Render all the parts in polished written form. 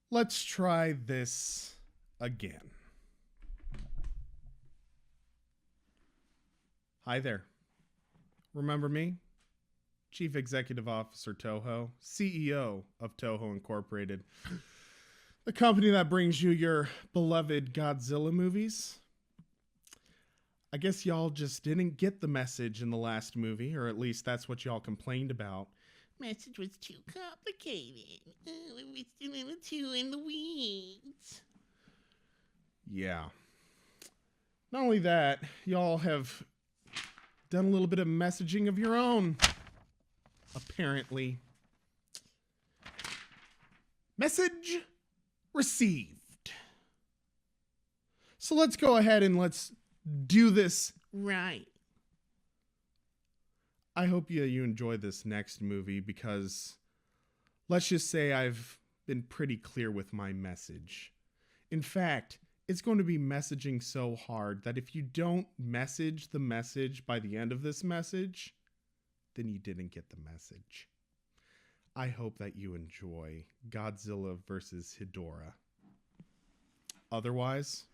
Let's try this again. Hi there. Remember me? Chief Executive Officer Toho, CEO of Toho Incorporated, the company that brings you your beloved Godzilla movies. I guess y'all just didn't get the message in the last movie, or at least that's what y'all complained about. Message was too complicated. It was a little too in the weeds. Yeah. Not only that, y'all have done a little bit of messaging of your own. Apparently. Message received. So let's go ahead and let's do this Right. I hope you enjoy this next movie because let's just say I've been pretty clear with my message. In fact, it's going to be messaging so hard that if you don't message the message by the end of this message, then you didn't get the message. I hope that you enjoy Godzilla vs. Hedorah. Otherwise,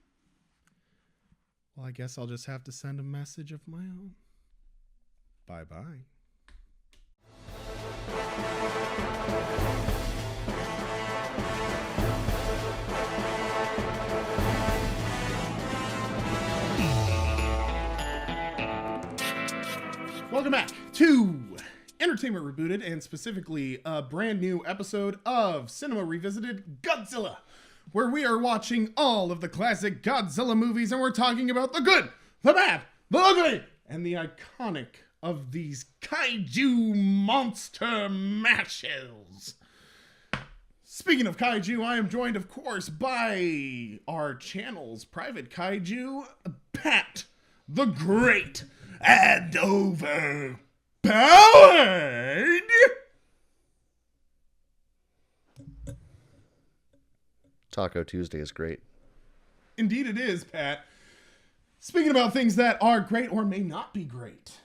well, I guess I'll just have to send a message of my own. Bye-bye. Welcome back to Entertainment Rebooted, and specifically a brand new episode of Cinema Revisited Godzilla, where we are watching all of the classic Godzilla movies and we're talking about the good, the bad, the ugly, and the iconic of these kaiju monster mashes. Speaking of kaiju, I am joined, of course, by our channel's private kaiju, Pat the Great and Overpowered. Taco Tuesday is great. Indeed it is, Pat. Speaking about things that are great or may not be great.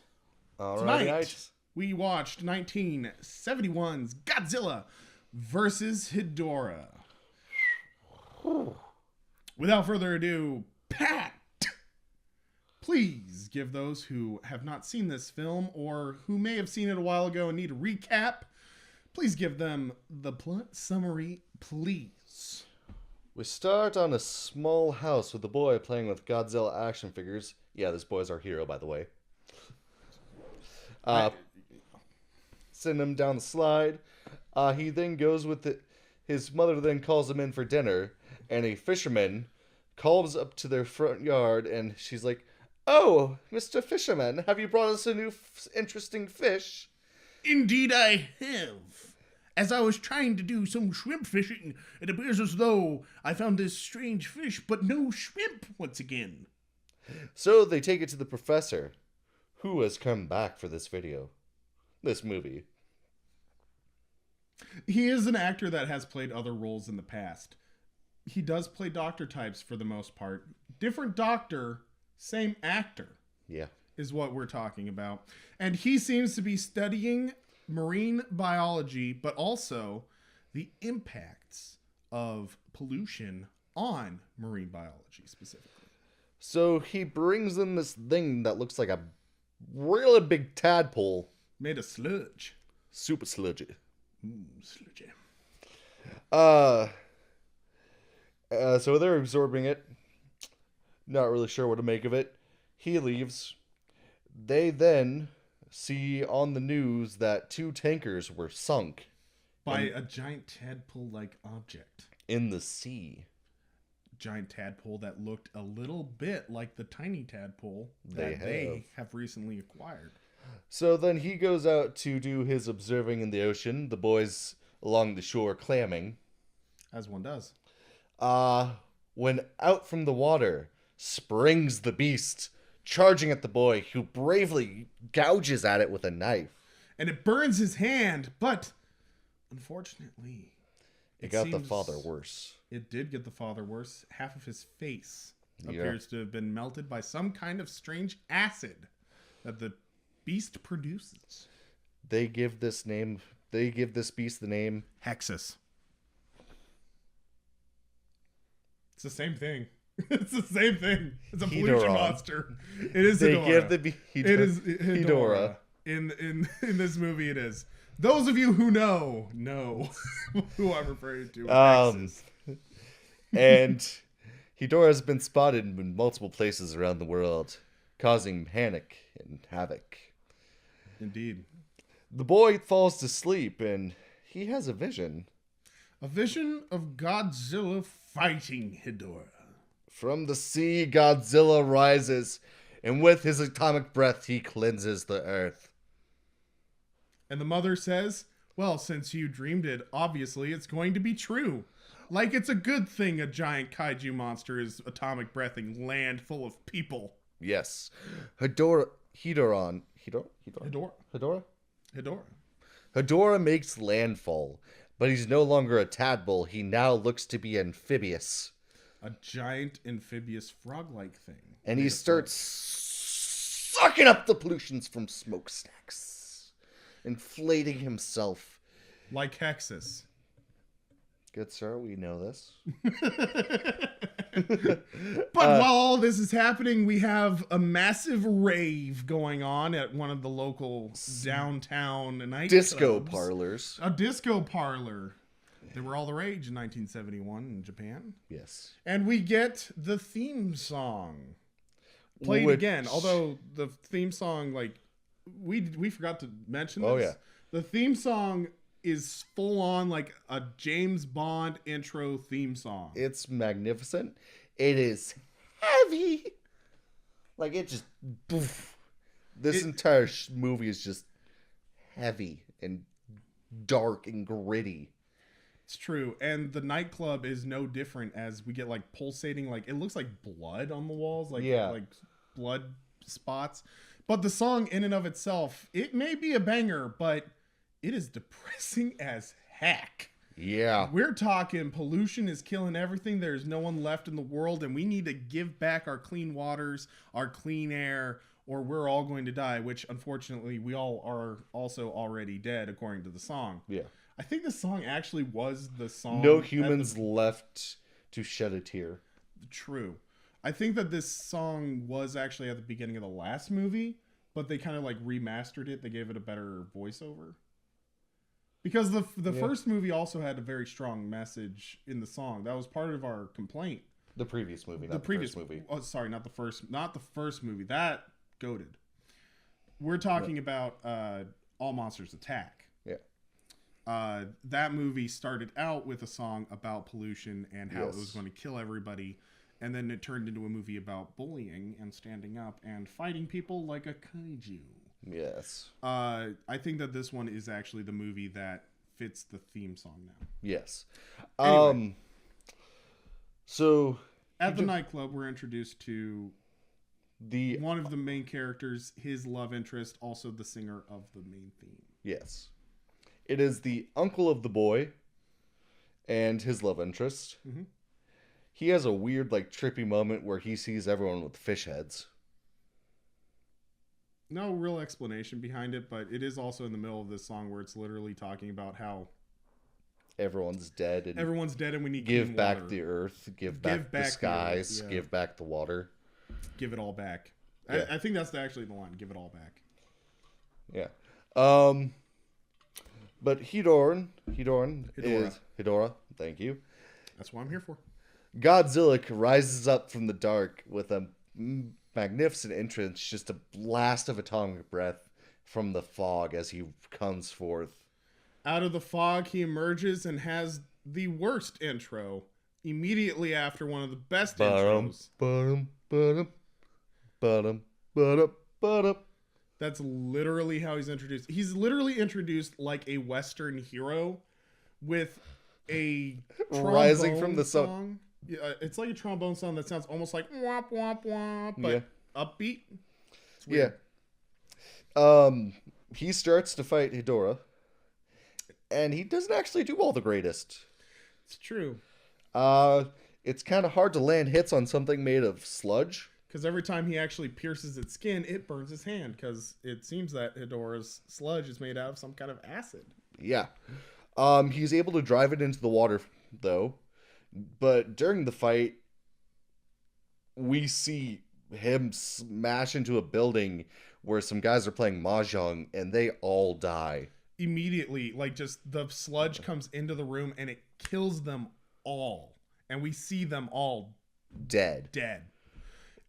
Tonight, we watched 1971's Godzilla vs. Hedorah. Without further ado, Pat, please give those who have not seen this film or who may have seen it a while ago and need a recap, please give them the plot summary, please. We start on a small house with a boy playing with Godzilla action figures. Yeah, this boy's our hero, by the way. Send him down the slide. He then goes with his mother then calls him in for dinner, and a fisherman calls up to their front yard, and she's like, "Oh, Mr. Fisherman, have you brought us a new interesting fish?" Indeed I have. As I was trying to do some shrimp fishing, it appears as though I found this strange fish, but no shrimp once again. So they take it to the professor, who has come back for this movie. He is an actor that has played other roles in the past. He does play doctor types for the most part. Different doctor, same actor. Yeah. Is what we're talking about. And he seems to be studying marine biology, but also the impacts of pollution on marine biology specifically. So he brings in this thing that looks like a really big tadpole. Made of sludge. Super sludgy. Sludgy. So they're absorbing it. Not really sure what to make of it. He leaves. They then see on the news that 2 tankers were sunk. By a giant tadpole-like object. In the sea. Giant tadpole that looked a little bit like the tiny tadpole that they have recently acquired. So then he goes out to do his observing in the ocean. The boys along the shore clamming. As one does. When out from the water springs the beast, charging at the boy, who bravely gouges at it with a knife. And it burns his hand, but unfortunately, it got the father worse. It did get the father worse. Half of his face appears to have been melted by some kind of strange acid that the beast produces. They give this beast the name Hexus. It's the same thing. It's the same thing. It's a pollution Hedorah. monster. It is They Hedorah. give the It is Hedorah. Hedorah. In this movie, it is. Those of you who know who I'm referring to. Texas. And Hedorah has been spotted in multiple places around the world, causing panic and havoc. Indeed. The boy falls to sleep, and he has a vision. A vision of Godzilla fighting Hedorah. From the sea, Godzilla rises, and with his atomic breath, he cleanses the earth. And the mother says, well, since you dreamed it, obviously it's going to be true. Like it's a good thing a giant kaiju monster is atomic breathing land full of people. Yes. Hedorah makes landfall, but he's no longer a tadpole. He now looks to be amphibious. A giant amphibious frog-like thing. And he starts sucking up the pollutions from smokestacks, inflating himself. Like Hexus. Good sir, we know this. But while all this is happening, we have a massive rave going on at one of the local downtown nightclubs. Disco parlors. A disco parlor. They were all the rage in 1971 in Japan. Yes. And we get the theme song played Which- again. Although the theme song, like, we forgot to mention this. Oh, yeah. The theme song is full on like a James Bond intro theme song. It's magnificent. It is heavy. Like, it just... Poof. This entire movie is just heavy and dark and gritty. It's true. And the nightclub is no different as we get like pulsating, like it looks like blood on the walls, like like blood spots. But the song in and of itself, it may be a banger, but it is depressing as heck. Yeah. We're talking pollution is killing everything. There's no one left in the world, and we need to give back our clean waters, our clean air, or we're all going to die, which unfortunately we all are also already dead, according to the song. Yeah. I think the song actually was the song. No humans left to shed a tear. True. I think that this song was actually at the beginning of the last movie, but they kind of like remastered it. They gave it a better voiceover. Because the first movie also had a very strong message in the song. That was part of our complaint. The previous movie, not the previous first movie. Oh, sorry, not the first movie. That goated. We're talking about All Monsters Attack. Yeah. That movie started out with a song about pollution and how it was going to kill everybody, and then it turned into a movie about bullying and standing up and fighting people like a kaiju. Yes. I think that this one is actually the movie that fits the theme song now. Yes. Anyway. So at the nightclub, we're introduced to one of the main characters, his love interest, also the singer of the main theme. Yes. It is the uncle of the boy and his love interest. Mm-hmm. He has a weird, like, trippy moment where he sees everyone with fish heads. No real explanation behind it, but it is also in the middle of this song where it's literally talking about how everyone's dead and we need give back water. the earth, give back the skies, give back the water. Give it all back. Yeah. I think that's actually the line. Give it all back. Yeah. But Hedorah, thank you. That's what I'm here for. Godzilla rises up from the dark with a magnificent entrance, just a blast of atomic breath from the fog as he comes forth. Out of the fog, he emerges and has the worst intro immediately after one of the best intros. That's literally how he's introduced. He's literally introduced like a Western hero with a rising from the song. Yeah, it's like a trombone song that sounds almost like womp womp womp, but upbeat. Yeah. He starts to fight Hedorah, and he doesn't actually do all the greatest. It's true. It's kind of hard to land hits on something made of sludge. Because every time he actually pierces its skin, it burns his hand. Because it seems that Hedorah's sludge is made out of some kind of acid. Yeah. He's able to drive it into the water, though. But during the fight, we see him smash into a building where some guys are playing mahjong, and they all die. Immediately, like, just the sludge comes into the room and it kills them all. And we see them all Dead.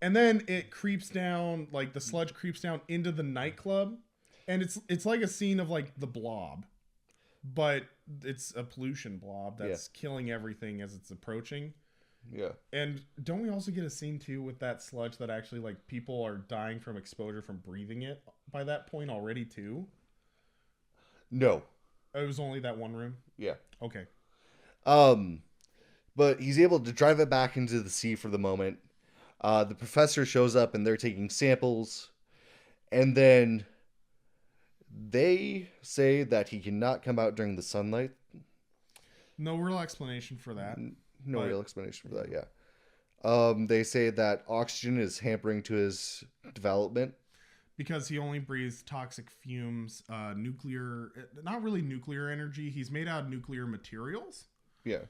And then it creeps down, like the sludge creeps down into the nightclub, and it's like a scene of like the Blob, but it's a pollution blob that's killing everything as it's approaching. Yeah. And don't we also get a scene too with that sludge that actually, like, people are dying from exposure from breathing it by that point already too? No. It was only that one room? Yeah. Okay. But he's able to drive it back into the sea for the moment. The professor shows up and they're taking samples. And then they say that he cannot come out during the sunlight. No real explanation for that. No real explanation for that, yeah. They say that oxygen is hampering to his development. Because he only breathes toxic fumes, nuclear, not really nuclear energy. He's made out of nuclear materials. Yeah.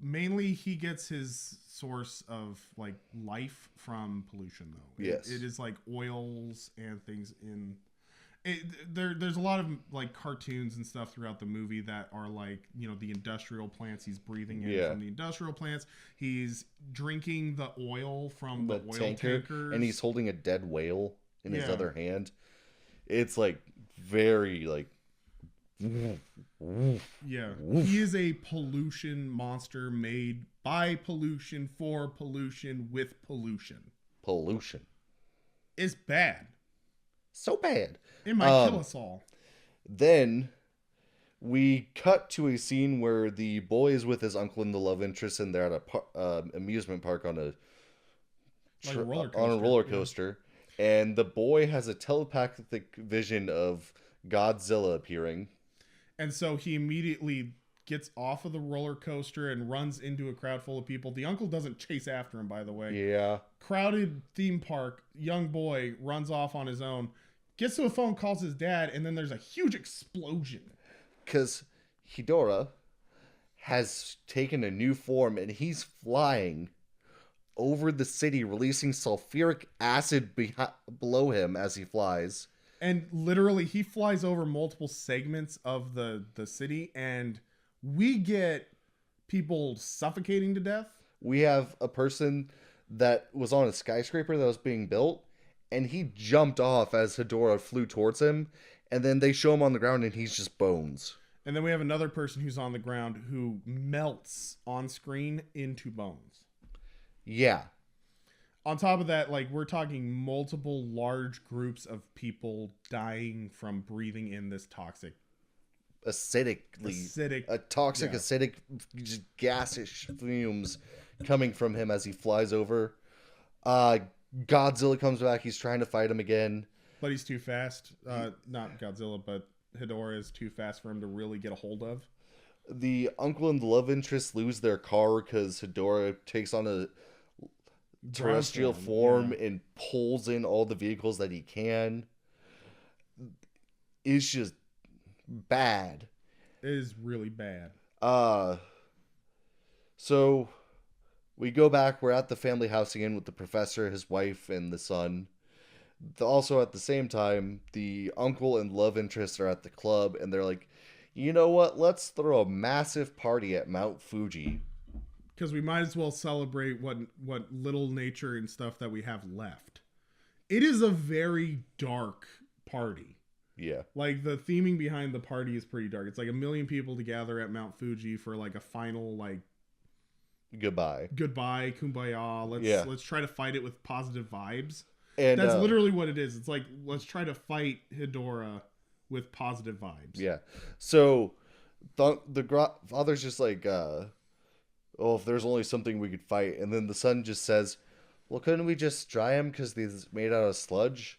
Mainly he gets his source of like life from pollution though. Yes. It is like oils and things in it. There's a lot of like cartoons and stuff throughout the movie that are like, you know, the industrial plants he's breathing in from the industrial plants. He's drinking the oil from the oil tankers. And he's holding a dead whale in his other hand. It's like very like yeah, he is a pollution monster made by pollution for pollution with pollution. Pollution. It's bad. So bad. It might kill us all. Then we cut to a scene where the boy is with his uncle and the love interest, and they're at a amusement park on a roller coaster. And the boy has a telepathic vision of Godzilla appearing. And so he immediately gets off of the roller coaster and runs into a crowd full of people. The uncle doesn't chase after him, by the way. Yeah. Crowded theme park, young boy runs off on his own, gets to a phone, calls his dad, and then there's a huge explosion. Because Hedorah has taken a new form, and he's flying over the city, releasing sulfuric acid below him as he flies. And literally, he flies over multiple segments of the city, and we get people suffocating to death. We have a person that was on a skyscraper that was being built, and he jumped off as Hedorah flew towards him, and then they show him on the ground, and he's just bones. And then we have another person who's on the ground who melts on screen into bones. Yeah. On top of that, like, we're talking multiple large groups of people dying from breathing in this toxic, acidic, just gassish fumes coming from him as he flies over. Godzilla comes back. He's trying to fight him again, but he's too fast. Not Godzilla, but Hedorah is too fast for him to really get a hold of. The uncle and the love interest lose their car because Hedorah takes on a terrestrial form and pulls in all the vehicles that he can. It's just bad. It is really bad. So we go back. We're at the family house again with the professor, his wife, and the son. Also at the same time, the uncle and love interest are at the club, and they're like, you know what? Let's throw a massive party at Mount Fuji. Because we might as well celebrate what little nature and stuff that we have left. It is a very dark party. Yeah. Like, the theming behind the party is pretty dark. It's like 1 million people together at Mount Fuji for like a final, like, goodbye, kumbaya. Let's try to fight it with positive vibes. And that's literally what it is. It's like, let's try to fight Hedorah with positive vibes. Yeah. So the father's just like, if there's only something we could fight. And then the son just says, well, couldn't we just dry him because he's made out of sludge?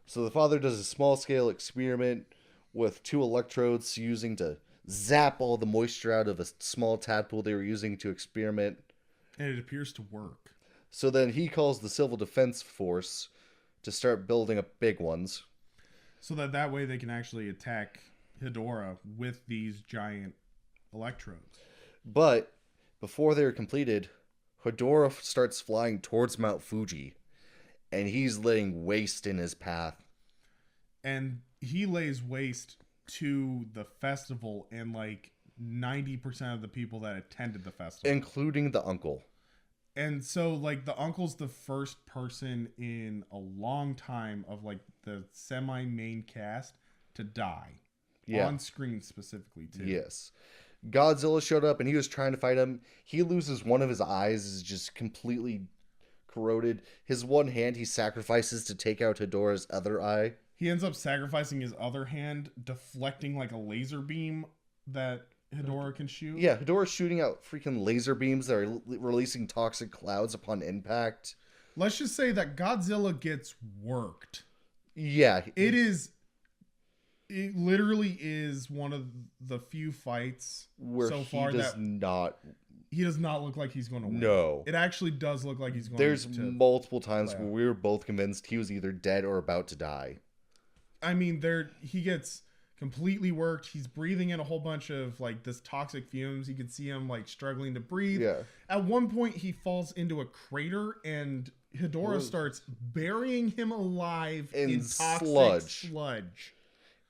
So the father does a small-scale experiment with 2 electrodes using to zap all the moisture out of a small tadpole they were using to experiment. And it appears to work. So then he calls the Civil Defense Force to start building up big ones. So that way they can actually attack Hedorah with these giant electrodes. But before they were completed, Hedorah starts flying towards Mount Fuji, and he's laying waste in his path. And he lays waste to the festival and like 90% of the people that attended the festival, Including the uncle. And so like the uncle's the first person in a long time of like the semi-main cast to die. Yeah. On screen specifically too. Yes. Godzilla showed up and he was trying to fight him. He loses one of his eyes, is just completely corroded. His one hand he sacrifices to take out Hedorah's other eye. He ends up sacrificing his other hand, deflecting like a laser beam that Hedorah can shoot. Yeah, Hedorah's shooting out freaking laser beams that are releasing toxic clouds upon impact. Let's just say that Godzilla gets worked. Yeah. It literally is one of the few fights where so he far does that not... he does not look like he's going to win. No. It actually does look like he's going There's to multiple times where we were both convinced he was either dead or about to die. I mean, he gets completely worked. He's breathing in a whole bunch of like this toxic fumes. You can see him like struggling to breathe. Yeah. At one point, he falls into a crater, and Hedorah starts burying him alive in toxic sludge.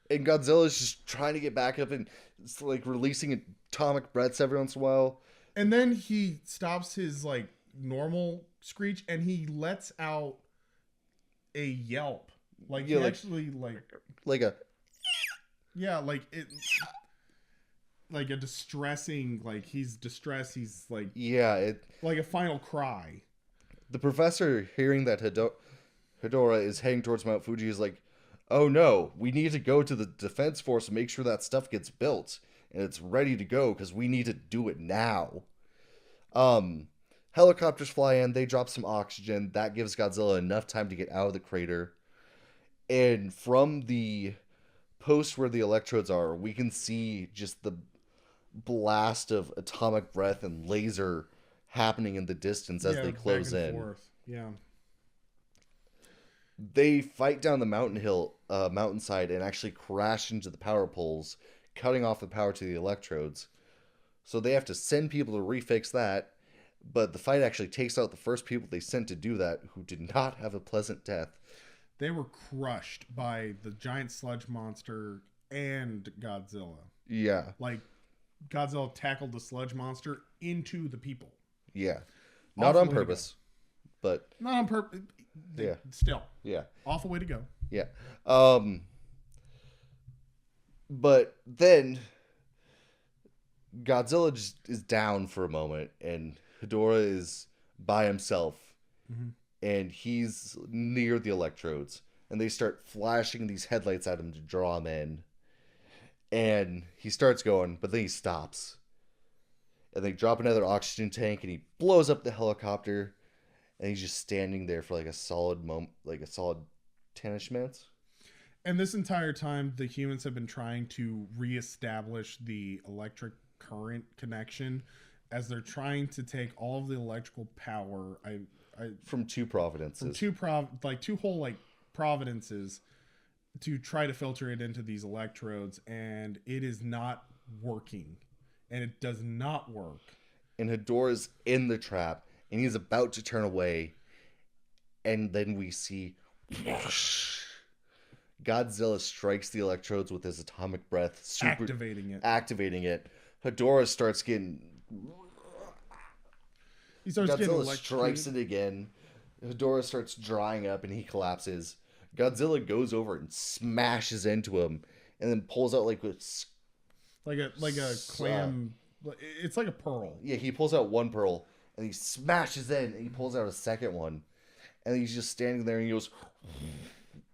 And Godzilla's just trying to get back up and it's like releasing atomic breaths every once in a while. And then he stops his like normal screech and he lets out a yelp. Like yeah, he like, actually like a yeah, like it like a distressing, like he's distressed, he's like like a final cry. The professor, hearing that Hedorah is heading towards Mount Fuji, is like, oh no, we need to go to the defense force and make sure that stuff gets built and it's ready to go because we need to do it now. Helicopters fly in, they drop some oxygen. That gives Godzilla enough time to get out of the crater. And from the post where the electrodes are, we can see just the blast of atomic breath and laser happening in the distance as they close in. Forth. Yeah. They fight down the mountainside and actually crash into the power poles, cutting off the power to the electrodes. So they have to send people to refix that, but the fight actually takes out the first people they sent to do that, who did not have a pleasant death. They were crushed by the giant sludge monster and Godzilla. Yeah. Like, Godzilla tackled the sludge monster into the people. Yeah. Not on purpose, but... Not on purpose. Yeah. Still. Yeah. Awful way to go. Yeah. But then Godzilla just is down for a moment and Hedorah is by himself. Mm-hmm. And he's near the electrodes. And they start flashing these headlights at him to draw him in. And he starts going, but then he stops. And they drop another oxygen tank and he blows up the helicopter. And he's just standing there for like a solid moment, like a solid 10-ish minutes. And this entire time, the humans have been trying to reestablish the electric current connection as they're trying to take all of the electrical power from two providences. From two whole like providences to try to filter it into these electrodes, and it is not working. And it does not work. And Hedorah's in the trap. And he's about to turn away. And then we see... whoosh, Godzilla strikes the electrodes with his atomic breath. Activating it. Hedorah starts getting... Godzilla strikes it again. Hedorah starts drying up and he collapses. Godzilla goes over and smashes into him. And then pulls out like a clam... It's like a pearl. Yeah, he pulls out one pearl. And he smashes in, and he pulls out a second one. And he's just standing there, and he goes,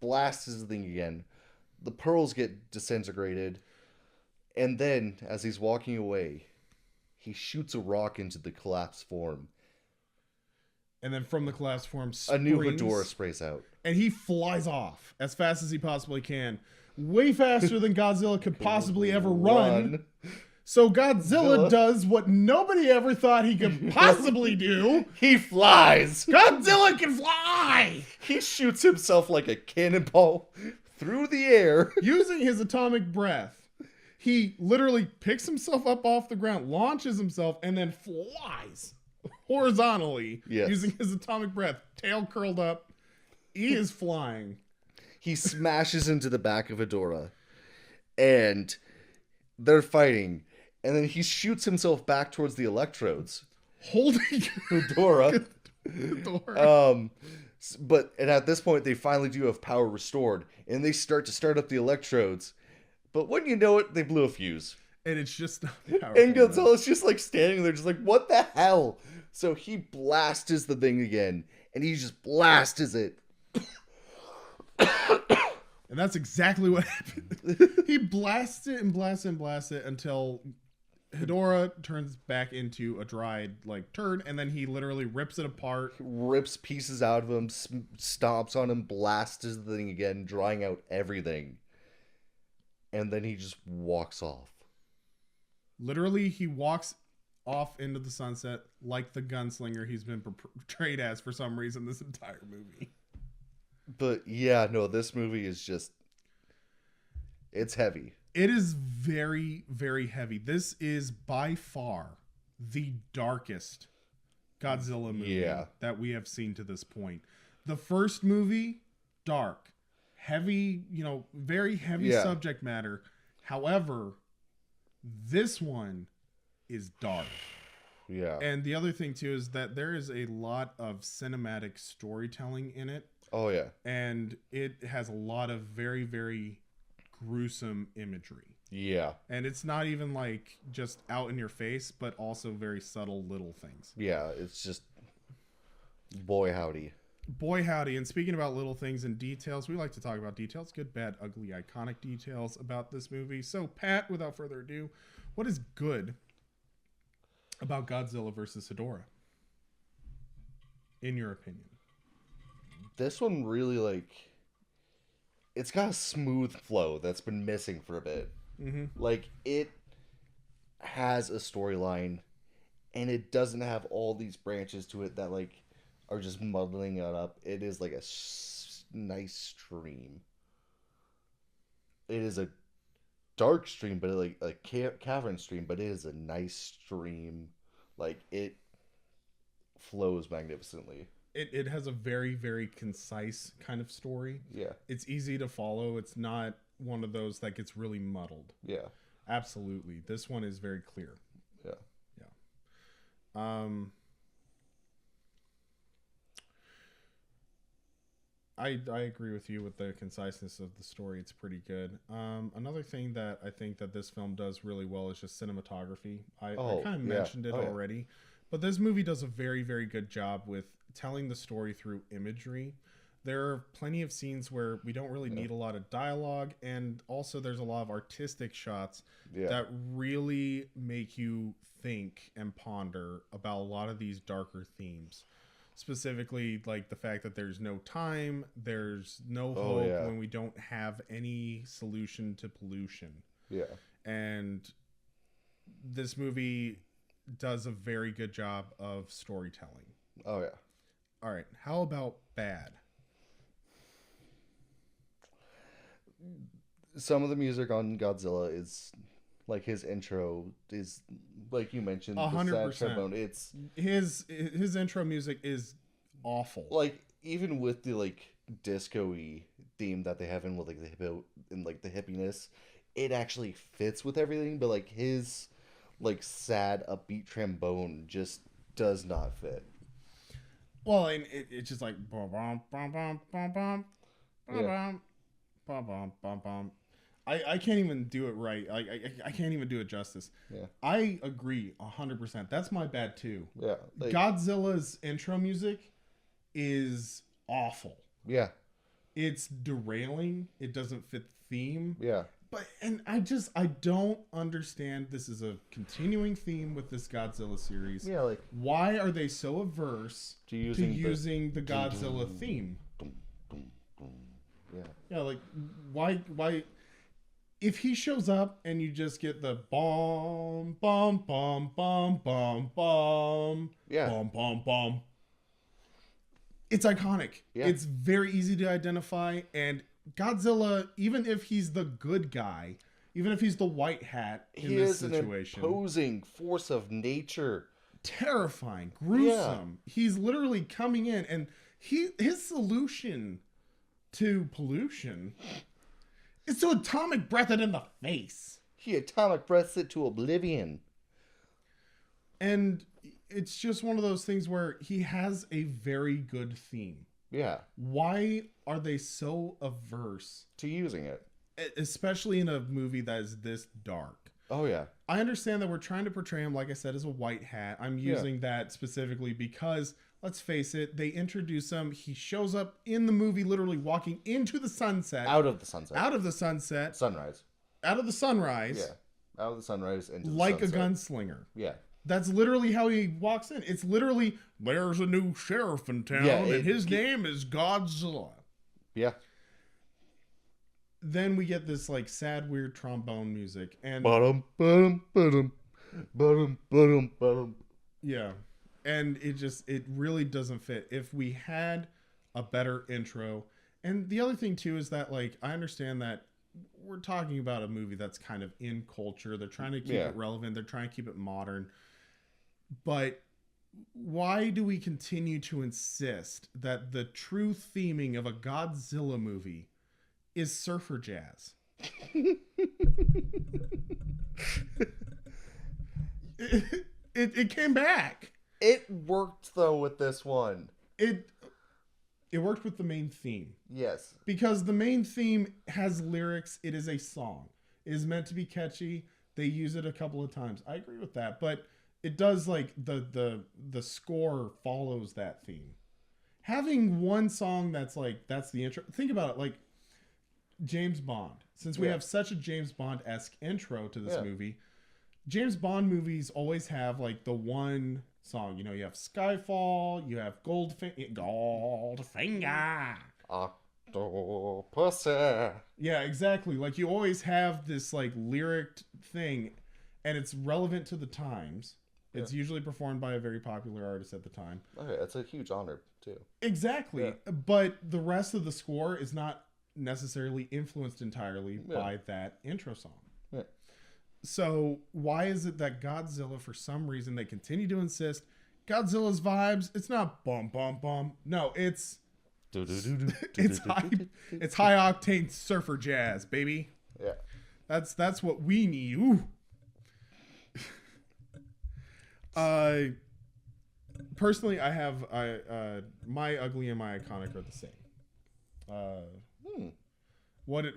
blasts his thing again. The pearls get disintegrated. And then, as he's walking away, he shoots a rock into the collapsed form. And then from the collapsed form, a new Hedorah sprays out. And he flies off as fast as he possibly can. Way faster than Godzilla could possibly ever run. So Godzilla does what nobody ever thought he could possibly do. He flies. Godzilla can fly. He shoots himself like a cannonball through the air. Using his atomic breath. He literally picks himself up off the ground, launches himself, and then flies horizontally, Yes. using his atomic breath, tail curled up. He is flying. He smashes into the back of Hedorah, and they're fighting. And then he shoots himself back towards the electrodes. Holding Hedorah. Hedorah. And at this point, they finally do have power restored, and they start up the electrodes. But when you know it, they blew a fuse. And it's just not powerful. And Godzilla's just like standing there, just like, what the hell? So he blasts the thing again, and he just blasts it. And that's exactly what happened. He blasts it and blasts it and blasts it until Hedorah turns back into a dried like turd, and then he literally rips it apart. Rips pieces out of him, stomps on him, blasts the thing again, drying out everything. And then he just walks off. Literally, he walks off into the sunset like the gunslinger he's been portrayed as for some reason this entire movie. But yeah, no, this movie is just... It's heavy. It is very, very heavy. This is by far the darkest Godzilla movie that we have seen to this point. The first movie, dark, heavy, very heavy subject matter. However, this one is dark. Yeah. And the other thing too is that there is a lot of cinematic storytelling in it. Oh yeah. And it has a lot of very, very gruesome imagery. Yeah. And it's not even like just out in your face, but also very subtle little things. Yeah, it's just boy howdy. Boy howdy. And speaking about little things and details, we like to talk about details, good, bad, ugly, iconic details about this movie. So Pat, without further ado, what is good about Godzilla versus Hedorah, in your opinion? This one really, it's got a smooth flow that's been missing for a bit. Mm-hmm. It has a storyline, and it doesn't have all these branches to it that, are just muddling it up. It is like a nice stream. It is a dark stream, but a cavern stream, but it is a nice stream. It flows magnificently. It has a very, very concise kind of story. Yeah. It's easy to follow. It's not one of those that gets really muddled. Yeah. Absolutely. This one is very clear. Yeah. Yeah. I agree with you with the conciseness of the story. It's pretty good. Another thing that I think that this film does really well is just cinematography. I kind of mentioned it already, but this movie does a very, very good job with telling the story through imagery. There are plenty of scenes where we don't really need a lot of dialogue, and also there's a lot of artistic shots that really make you think and ponder about a lot of these darker themes. Specifically, the fact that there's no time, there's no hope when we don't have any solution to pollution. Yeah. And this movie does a very good job of storytelling. Oh, yeah. All right. How about bad? Some of the music on Godzilla is... his intro is, like you mentioned, 100%. It's his intro music is awful. Even with the disco-y theme that they have in with the hippo and the hippiness, it actually fits with everything. But his sad upbeat trombone just does not fit. Well, and it's just like bum bum bum bum bum bum bum bum bum bum bum. I can't even do it right. I can't even do it justice. Yeah. I agree 100%. That's my bad too. Yeah. Godzilla's intro music is awful. Yeah. It's derailing. It doesn't fit the theme. Yeah. I don't understand. This is a continuing theme with this Godzilla series. Yeah, why are they so averse to using the Godzilla theme? Yeah. Yeah, why if he shows up and you just get the bum bum bum bum bum bum bum bum bum, it's iconic. Yeah. It's very easy to identify, and Godzilla, even if he's the good guy, even if he's the white hat in this situation, an imposing force of nature. terrifying, gruesome. He's literally coming in, and his solution to pollution is to atomic breath it in the face. He atomic breaths it to oblivion. And it's just one of those things where he has a very good theme. Yeah. Why are they so averse To using it. especially in a movie that is this dark? Oh, yeah. I understand that we're trying to portray him, like I said, as a white hat. I'm using that specifically because, let's face it, they introduce him. He shows up in the movie literally walking into the sunset. Out of the sunset. Out of the sunset. Sunrise. Out of the sunrise. Yeah. Out of the sunrise into the like sunset. a gunslinger. Yeah. That's literally how he walks in. It's literally, there's a new sheriff in town, and his name is Godzilla. Yeah. Then we get this like sad, weird trombone music, and yeah, and it really doesn't fit. If we had a better intro, and the other thing too is that like I understand that we're talking about a movie that's kind of in culture. They're trying to keep it relevant. They're trying to keep it modern. But why do we continue to insist that the true theming of a Godzilla movie is surfer jazz? It came back. It worked though with this one. It worked with the main theme. Yes. Because the main theme has lyrics. It is a song. It is meant to be catchy. They use it a couple of times. I agree with that, but it does like the score follows that theme. Having one song that's the intro. Think about it, like James Bond. Since we have such a James Bond-esque intro to this movie, James Bond movies always have like the one song. You know, you have Skyfall, you have Goldfinger. Octopus. Yeah, exactly. Like you always have this like lyric thing, and it's relevant to the times. It's usually performed by a very popular artist at the time. Okay, that's a huge honor too. Exactly. Yeah. But the rest of the score is not necessarily influenced entirely by that intro song. Yeah. So why is it that Godzilla, for some reason, they continue to insist Godzilla's vibes? It's not bum bum bum. No, it's high octane surfer jazz, baby. Yeah. That's what we need. Ooh. Personally, I have my ugly and my iconic are the same. What do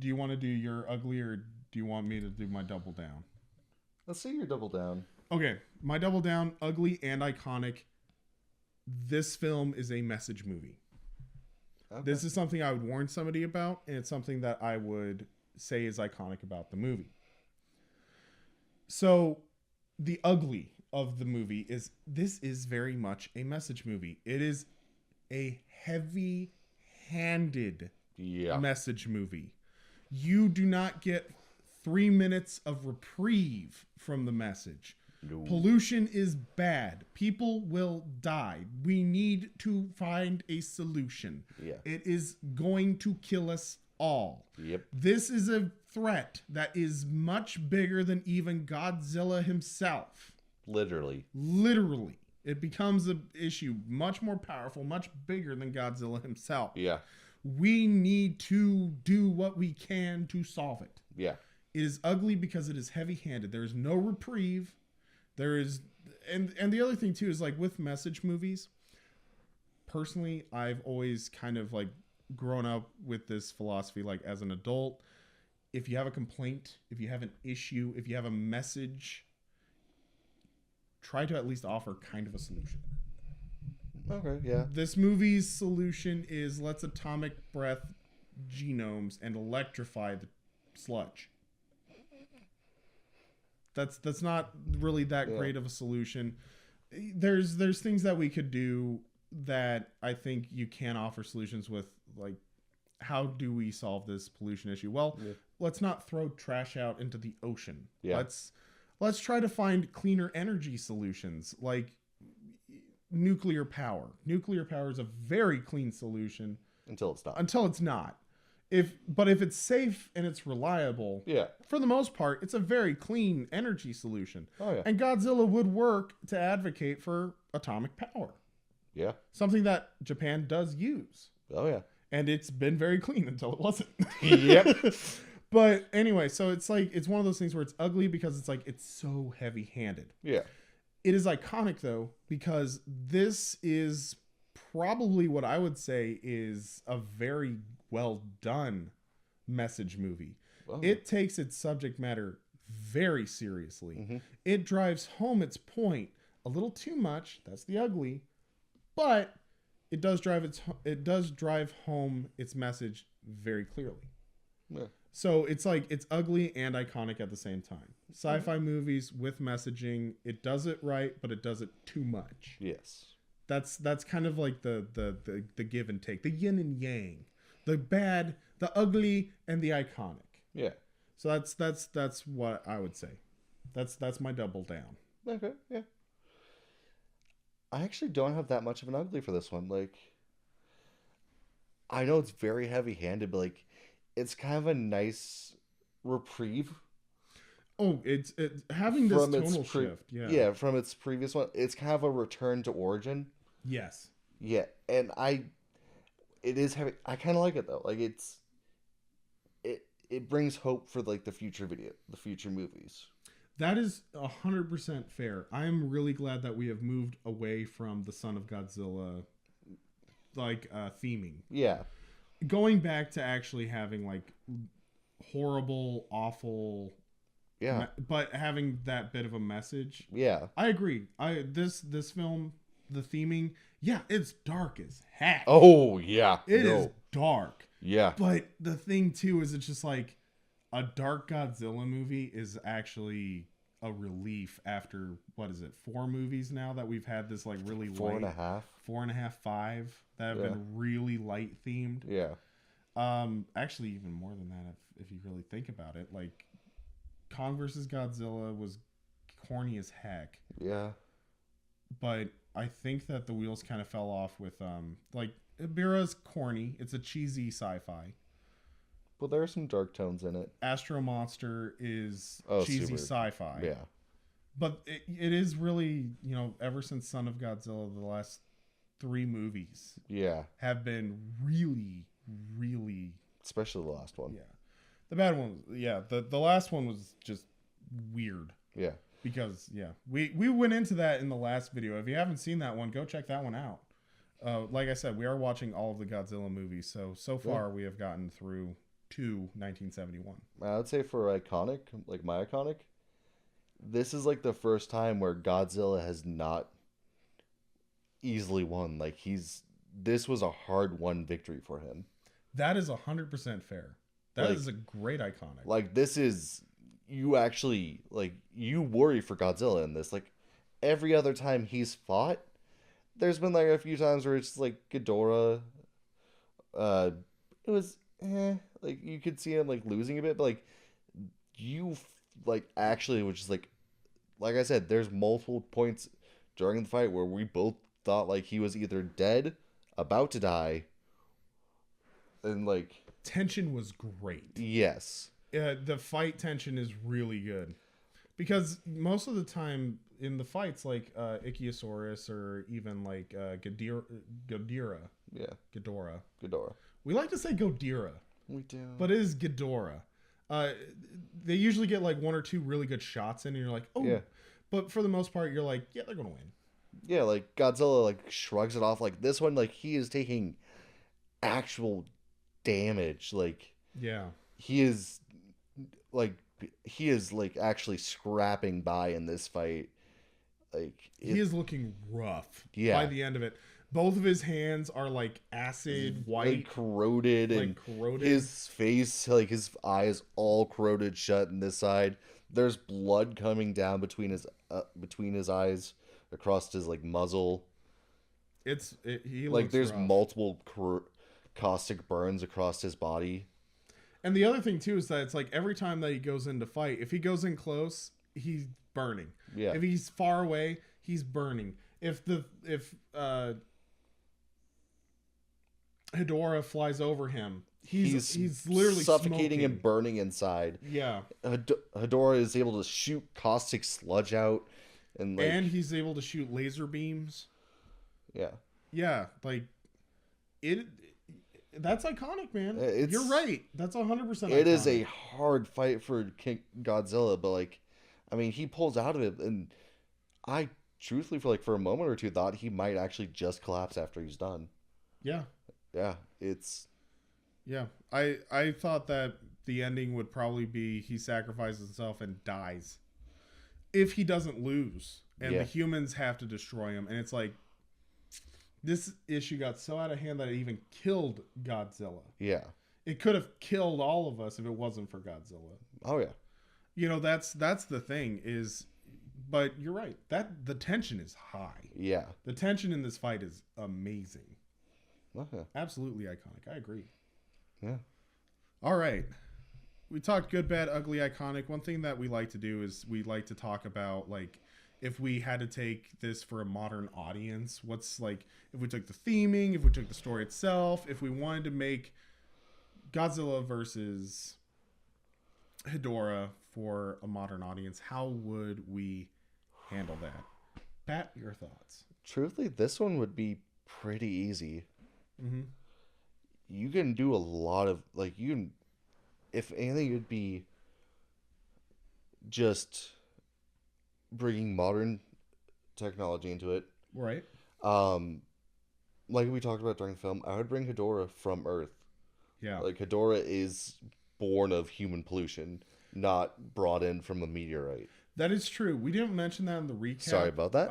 you want to do? Your ugly, or do you want me to do my double down? Let's see your double down. Okay, my double down, ugly and iconic. This film is a message movie. Okay. This is something I would warn somebody about, and it's something that I would say is iconic about the movie. So, the ugly of the movie is this is very much a message movie. It is a heavy-handed message movie. You do not get 3 minutes of reprieve from the message. No. Pollution is bad. People will die. We need to find a solution. Yeah. It is going to kill us all. Yep. This is a threat that is much bigger than even Godzilla himself. Literally. It becomes an issue much more powerful, much bigger than Godzilla himself. Yeah. We need to do what we can to solve it. Yeah. It is ugly because it is heavy-handed. There is no reprieve. There is, and the other thing too is like with message movies, personally, I've always kind of like grown up with this philosophy, like as an adult, if you have a complaint, if you have an issue, if you have a message, try to at least offer kind of a solution. Okay, yeah. This movie's solution is let's atomic breath genomes and electrify the sludge. That's not really that great of a solution. There's things that we could do that I think you can offer solutions with, like how do we solve this pollution issue? Well, let's not throw trash out into the ocean. Yeah. Let's try to find cleaner energy solutions like nuclear power. Nuclear power is a very clean solution until it's not. But if it's safe and it's reliable, Yeah. for the most part, it's a very clean energy solution. Oh yeah. And Godzilla would work to advocate for atomic power, Yeah. something that Japan does use. Oh yeah. And it's been very clean until it wasn't. Yep. But anyway, so it's like, it's one of those things where it's ugly because it's like, it's so heavy handed. Yeah. It is iconic though, because this is probably what I would say is a very well done message movie. Oh. It takes its subject matter very seriously. Mm-hmm. It drives home its point a little too much. That's the ugly, but it does drive home its message very clearly. Yeah. So it's like, it's ugly and iconic at the same time. Sci-fi movies with messaging, it does it right, but it does it too much. Yes. That's kind of like the give and take, the yin and yang, the bad, the ugly, and the iconic. Yeah. So that's what I would say. That's my double down. Okay. Yeah. I actually don't have that much of an ugly for this one. Like, I know it's very heavy-handed, but like, it's kind of a nice reprieve. Oh, it's having this from its tonal shift. Yeah. Yeah, from its previous one. It's kind of a return to origin. Yes. Yeah, and it is heavy. I kind of like it though. Like it brings hope for like the future movies. That is 100% fair. I'm really glad that we have moved away from the Son of Godzilla theming. Yeah. Going back to actually having like horrible, awful, Yeah. but having that bit of a message. Yeah. I agree. This film, the theming, yeah, it's dark as heck. Oh yeah. It is dark. Yeah. But the thing too is, it's just like a dark Godzilla movie is actually a relief after, what is it, 4 movies now that we've had this like really Four and a light, half. 4.5, 5 that have been really light themed. Yeah. Actually even more than that if you really think about it. Like Kong vs. Godzilla was corny as heck. Yeah. But I think that the wheels kind of fell off with like Ibira's corny. It's a cheesy sci-fi. Well, there are some dark tones in it. Astro Monster is cheesy super. sci-fi. Yeah. But it is really, ever since Son of Godzilla, the last 3 movies Yeah. have been really, really... Especially the last one. Yeah. The bad one, yeah. The last one was just weird. Yeah. Because, yeah. We went into that in the last video. If you haven't seen that one, go check that one out. Like I said, we are watching all of the Godzilla movies. So far, we have gotten through to 1971. I would say for iconic, like my iconic, this is like the first time where Godzilla has not easily won. Like this was a hard-won victory for him. That is 100% fair. That is a great iconic. Like this is, you actually, like, you worry for Godzilla in this. Like every other time he's fought, there's been like a few times where it's like Ghidorah, it was like you could see him like losing a bit, but like you like actually, which is like I said, there's multiple points during the fight where we both thought like he was either dead, about to die, and like tension was great. Yes. The fight tension is really good because most of the time in the fights, like Ichthyosaurus or even like Ghidorah. Yeah. Ghidorah. We like to say Ghidorah. We do. But it is Ghidorah. They usually get like 1 or 2 really good shots in, and you're like, oh. Yeah. But for the most part, you're like, yeah, they're gonna win. Yeah, like Godzilla like shrugs it off. Like this one, like he is taking actual damage. Like yeah, he is like actually scrapping by in this fight. Like he is looking rough. Yeah. By the end of it, both of his hands are like acid white, like corroded, and his face, like his eyes, all corroded shut. In this side, there's blood coming down between his eyes, across his like muzzle. He like looks there's rough. multiple caustic burns across his body. And the other thing too is that it's like every time that he goes in to fight, if he goes in close, he's burning. Yeah. If he's far away, he's burning. If Hedorah flies over him, he's literally suffocating smoking. and burning inside. Yeah. Hedorah is able to shoot caustic sludge out, and he's able to shoot laser beams. Yeah. Yeah, like it. That's iconic, man. You're right. That's 100% iconic. It is a hard fight for King Godzilla, but he pulls out of it, and I truthfully feel like for a moment or two thought he might actually just collapse after he's done. Yeah. Yeah, Yeah, I thought that the ending would probably be he sacrifices himself and dies if he doesn't lose, and the humans have to destroy him, and it's like this issue got so out of hand that it even killed Godzilla. Yeah, it could have killed all of us if it wasn't for Godzilla. Oh yeah, that's the thing is, but you're right, that the tension is high. Yeah, the tension in this fight is amazing. Okay. Absolutely iconic. I agree. Yeah. All right. We talked good, bad, ugly, iconic. One thing that we like to do is we like to talk about, like, if we had to take this for a modern audience, what's, like, if we took the theming, if we took the story itself, if we wanted to make Godzilla versus Hedorah for a modern audience, how would we handle that? Pat, your thoughts? Truthfully, this one would be pretty easy. Mm-hmm. You can do a lot of, if anything, it would be just bringing modern technology into it. Right. Like we talked about during the film, I would bring Hedorah from Earth. Yeah. Like, Hedorah is born of human pollution, not brought in from a meteorite. That is true. We didn't mention that in the recap. Sorry about that.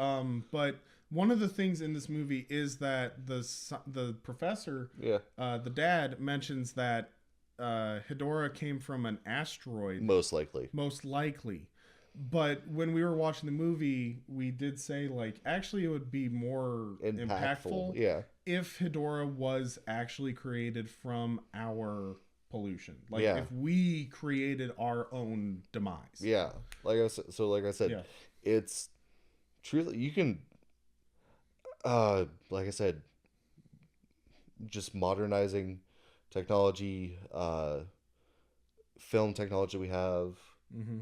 But one of the things in this movie is that the professor, the dad, mentions that Hedorah came from an asteroid. Most likely. But when we were watching the movie, we did say, like, actually it would be more impactful if Hedorah was actually created from our pollution. Like, if we created our own demise. Yeah. Like I said, it's truly, you can, like I said, just modernizing technology, film technology we have. Mm-hmm.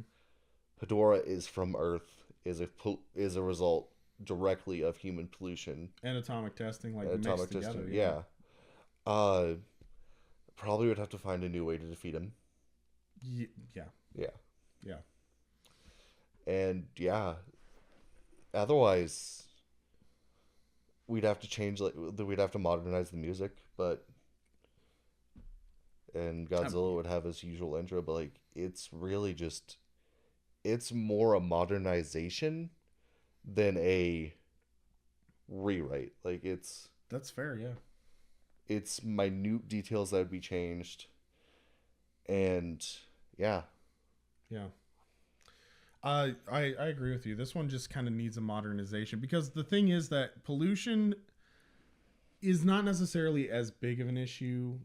Hedorah is from Earth, is a result directly of human pollution and atomic testing, atomic mixed testing. together. Yeah. Probably would have to find a new way to defeat him. Yeah. And otherwise we'd have to change, we'd have to modernize the music, and Godzilla would have his usual intro, but it's really just, it's more a modernization than a rewrite. That's fair. Yeah. It's minute details that would be changed. And yeah. I agree with you. This one just kind of needs a modernization, because the thing is that pollution is not necessarily as big of an issue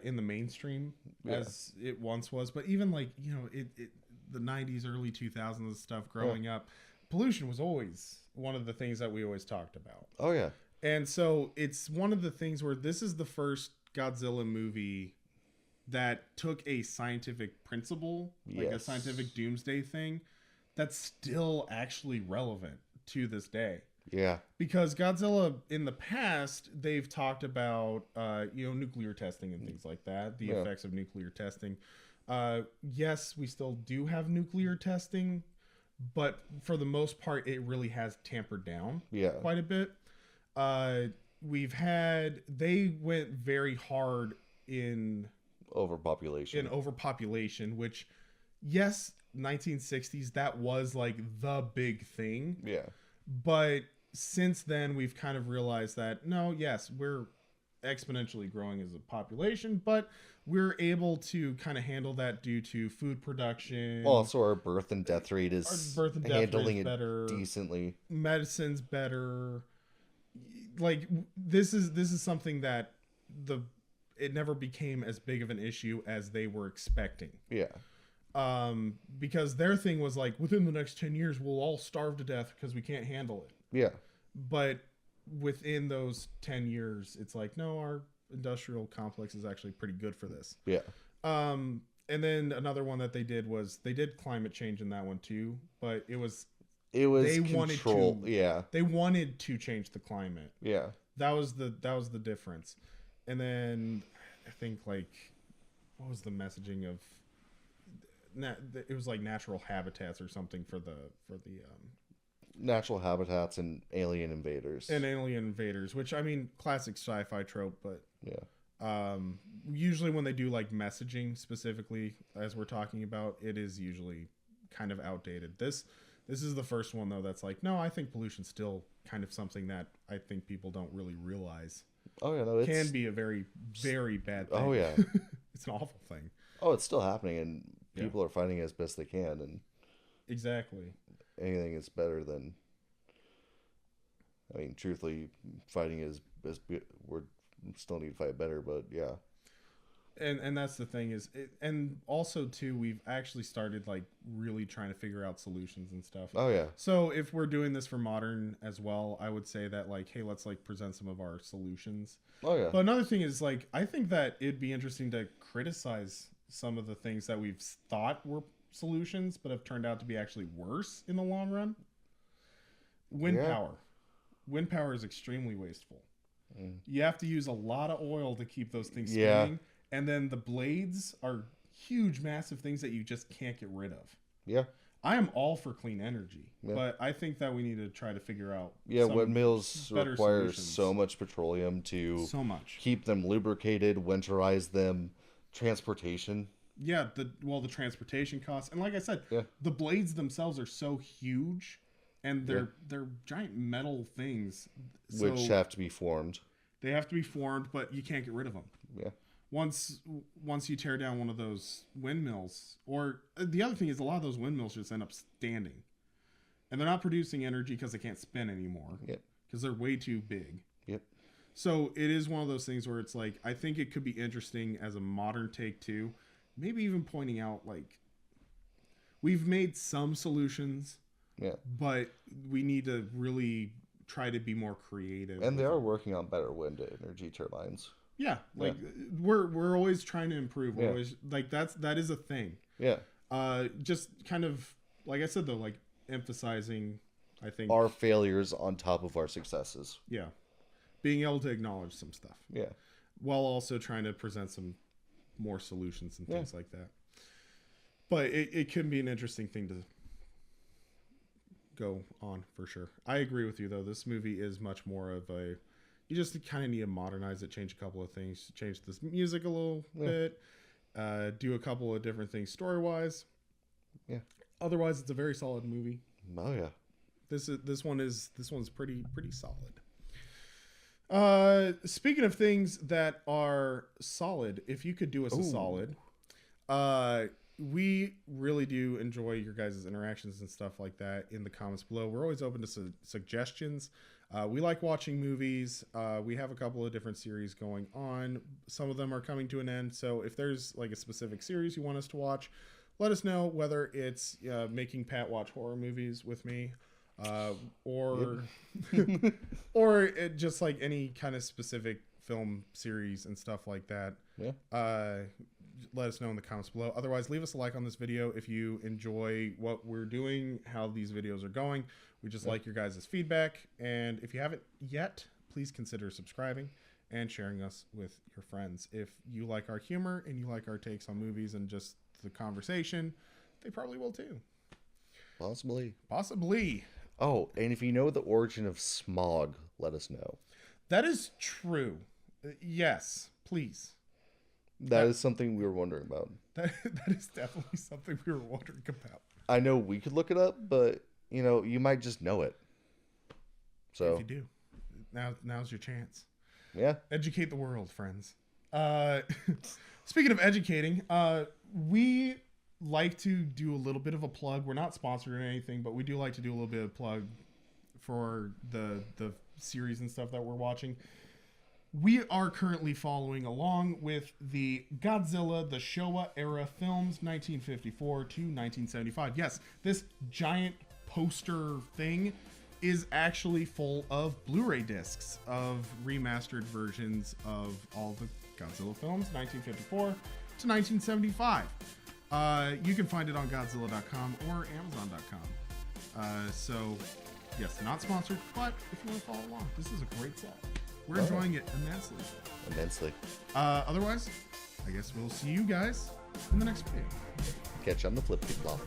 in the mainstream as it once was. But even the 90s, early 2000s stuff growing up, pollution was always one of the things that we always talked about. Oh, yeah. And so it's one of the things where this is the first Godzilla movie that took a scientific principle, like a scientific doomsday thing, that's still actually relevant to this day. Yeah. Because Godzilla in the past, they've talked about, nuclear testing and things like that, the effects of nuclear testing. Yes, we still do have nuclear testing, but for the most part, it really has tampered down quite a bit. They went very hard in overpopulation, which, yes, 1960s, that was the big thing. Yeah. But since then, we've kind of realized that, no, yes, we're exponentially growing as a population, but we're able to kind of handle that due to food production. Also, our birth and death rate is handling it better, decently. Medicine's better. This is something that it never became as big of an issue as they were expecting. Yeah. Because their thing was within the next 10 years, we'll all starve to death because we can't handle it. Yeah. But within those 10 years, it's no, industrial complex is actually pretty good for this. Yeah. And then another one that they did was they did climate change in that one too, but it was they control. They wanted to change the climate. Yeah. That was the difference. And then I think like what was the messaging of it was like natural habitats or something for the natural habitats and alien invaders. Which I mean classic sci-fi trope, but yeah. Usually when they do like messaging specifically as we're talking about, it is usually kind of outdated. This is the first one though that's like, no, I think pollution's still kind of something that I think people don't really realize. Oh yeah, no, it can be a very, very bad thing. Oh yeah. It's an awful thing. Oh, it's still happening and people are fighting as best they can, and exactly. Anything is better than, I mean, truthfully, fighting is we're still need to fight better, but yeah. And that's the thing is, and also too, we've actually started like really trying to figure out solutions and stuff. Oh yeah. So if we're doing this for modern as well, I would say that like, hey, let's like present some of our solutions. Oh yeah. But another thing is like, I think that it'd be interesting to criticize some of the things that we've thought were solutions, but have turned out to be actually worse in the long run. Wind power. Wind power is extremely wasteful. You have to use a lot of oil to keep those things spinning. And then the blades are huge, massive things that you just can't get rid of. Yeah. I am all for clean energy, but I think that we need to try to figure out. Yeah, windmills require so much petroleum to keep them lubricated, winterize them, transportation. Yeah, the transportation costs, and like I said, the blades themselves are so huge, and they're giant metal things, which have to be formed. They have to be formed, but you can't get rid of them. Yeah. Once you tear down one of those windmills, or the other thing is a lot of those windmills just end up standing, and they're not producing energy because they can't spin anymore. Yep. Because they're way too big. Yep. So it is one of those things where it's like, I think it could be interesting as a modern take too. Maybe even pointing out like we've made some solutions, but we need to really try to be more creative. And they are working on better wind energy turbines. Yeah, like we're always trying to improve. We're always like that is a thing. Yeah. Just kind of like I said though, like emphasizing, I think our failures on top of our successes. Yeah, being able to acknowledge some stuff. Yeah. While also trying to present some more solutions and things like that. But it can be an interesting thing to go on for sure. I agree with you though. This movie is much more of a, you just kind of need to modernize it, change a couple of things, change this music a little bit, do a couple of different things story-wise. Yeah. Otherwise, it's a very solid movie. Oh yeah. This one's pretty solid. Speaking of things that are solid, if you could do us a solid, we really do enjoy your guys' interactions and stuff like that in the comments below. We're always open to suggestions. We like watching movies. We have a couple of different series going on. Some of them are coming to an end. So if there's like a specific series you want us to watch, let us know, whether it's making Pat watch horror movies with me, or or just like any kind of specific film series and stuff like that. Let us know in the comments below. Otherwise, leave us a like on this video if you enjoy what we're doing, how these videos are going. We just like your guys' feedback. And if you haven't yet, please consider subscribing and sharing us with your friends. If you like our humor and you like our takes on movies and just the conversation, they probably will too. Possibly. Oh, and if you know the origin of smog, let us know. That is true. Yes, please. That is something we were wondering about. That is definitely something we were wondering about. I know we could look it up, but you might just know it. So if you do, now's your chance. Yeah. Educate the world, friends. Speaking of educating, we like to do a little bit of a plug. We're not sponsored or anything, but we do like to do a little bit of plug for the series and stuff that we're watching. We are currently following along with the Godzilla, the Showa era films, 1954 to 1975. Yes, this giant poster thing is actually full of Blu-ray discs of remastered versions of all the Godzilla films, 1954 to 1975. You can find it on Godzilla.com or Amazon.com. So, yes, not sponsored, but if you want to follow along, this is a great set. We're enjoying it immensely. Otherwise, I guess we'll see you guys in the next video. Catch you on the flip flop.